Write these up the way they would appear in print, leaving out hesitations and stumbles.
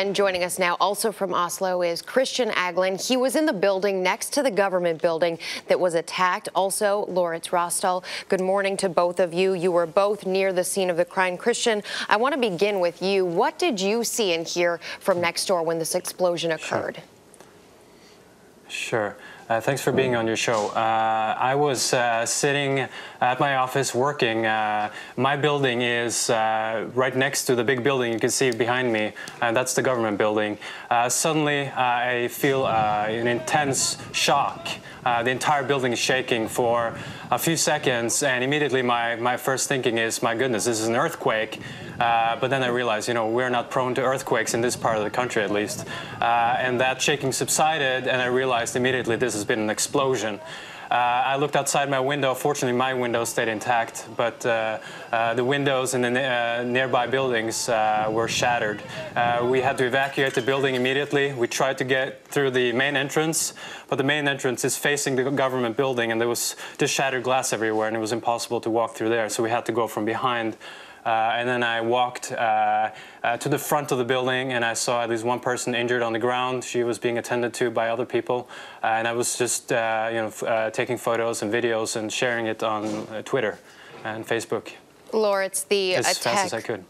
And joining us now, also from Oslo, is Christian Aglen. He was in the building next to the government building that was attacked. Also, Lauritz, Raustol. Good morning to both of you. You were both near the scene of the crime. Christian, I want to begin with you. What did you see and hear from next door when this explosion occurred? Sure. Thanks for being on your show. I was sitting at my office working. My building is right next to the big building you can see behind me, and that's the government building. Suddenly, I feel an intense shock. The entire building is shaking for a few seconds, and immediately my first thinking is, my goodness, this is an earthquake. But then I realized, we're not prone to earthquakes in this part of the country, at least. And that shaking subsided, and I realized immediately this has been an explosion. I looked outside my window. Fortunately, my window stayed intact, but the windows in the nearby buildings were shattered. We had to evacuate the building immediately. We tried to get through the main entrance, but the main entrance is facing the government building, and there was just shattered glass everywhere, and it was impossible to walk through there, so we had to go from behind. And then I walked to the front of the building, and I saw at least one person injured on the ground. She was being attended to by other people, and I was just taking photos and videos and sharing it on Twitter and Facebook. Lauritz, the as attack, fast as I could.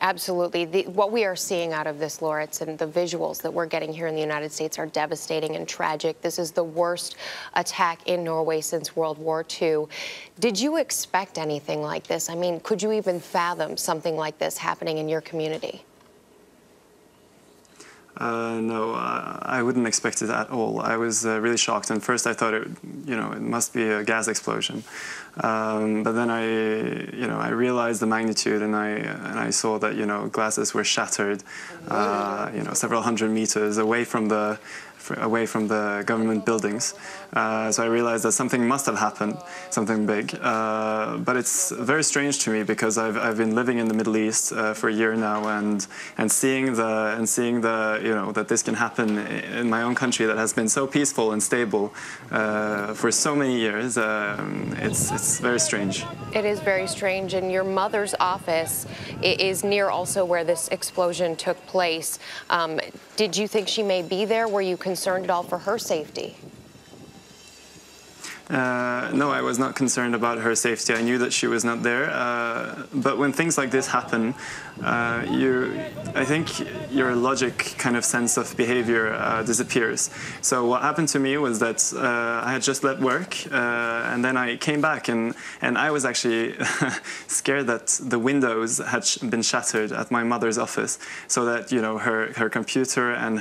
Absolutely. What we are seeing out of this, Lauritz, and the visuals that we're getting here in the United States are devastating and tragic. This is the worst attack in Norway since World War II. Did you expect anything like this? I mean, could you even fathom something like this happening in your community? No, I wouldn't expect it at all. I was really shocked, and first I thought it must be a gas explosion. But then I realized the magnitude, and I saw that glasses were shattered, several hundred meters away from the government buildings. So I realized that something must have happened, something big. But it's very strange to me because I've been living in the Middle East for a year now, and seeing that this can happen in my own country that has been so peaceful and stable for so many years. It's very strange. It is very strange, and your mother's office is near also where this explosion took place. Did you think she may be there? Were you concerned at all for her safety? No, I was not concerned about her safety. I knew that she was not there. But when things like this happen, I think your logic kind of sense of behavior disappears. So what happened to me was that I had just left work, and then I came back, and I was actually scared that the windows had been shattered at my mother's office, so that her computer and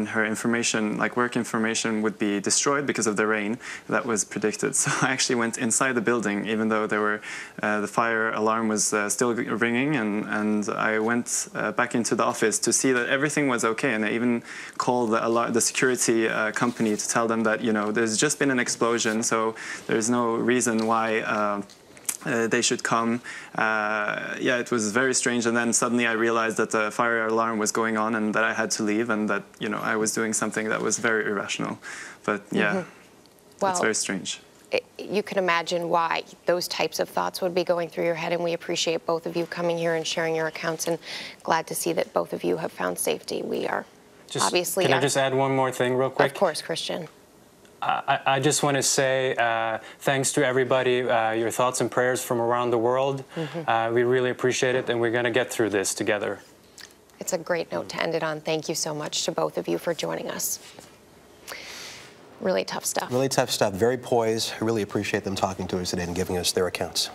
her information, like work information, would be destroyed because of the rain that was predicted. So I actually went inside the building, even though the fire alarm was still ringing, and I went back into the office to see that everything was okay. And I even called the security company to tell them that there's just been an explosion, so there's no reason why they should come. Yeah, it was very strange, and then suddenly I realized that the fire alarm was going on and that I had to leave, and that I was doing something that was very irrational. But yeah, it's very strange. You can imagine why those types of thoughts would be going through your head, and we appreciate both of you coming here and sharing your accounts, and glad to see that both of you have found safety. We are obviously... Can I just add one more thing real quick? Of course, Christian. I just want to say thanks to everybody, your thoughts and prayers from around the world. We really appreciate it, and we're going to get through this together. It's a great note to end it on. Thank you so much to both of you for joining us. Really tough stuff. Really tough stuff. Very poised. I really appreciate them talking to us today and giving us their accounts.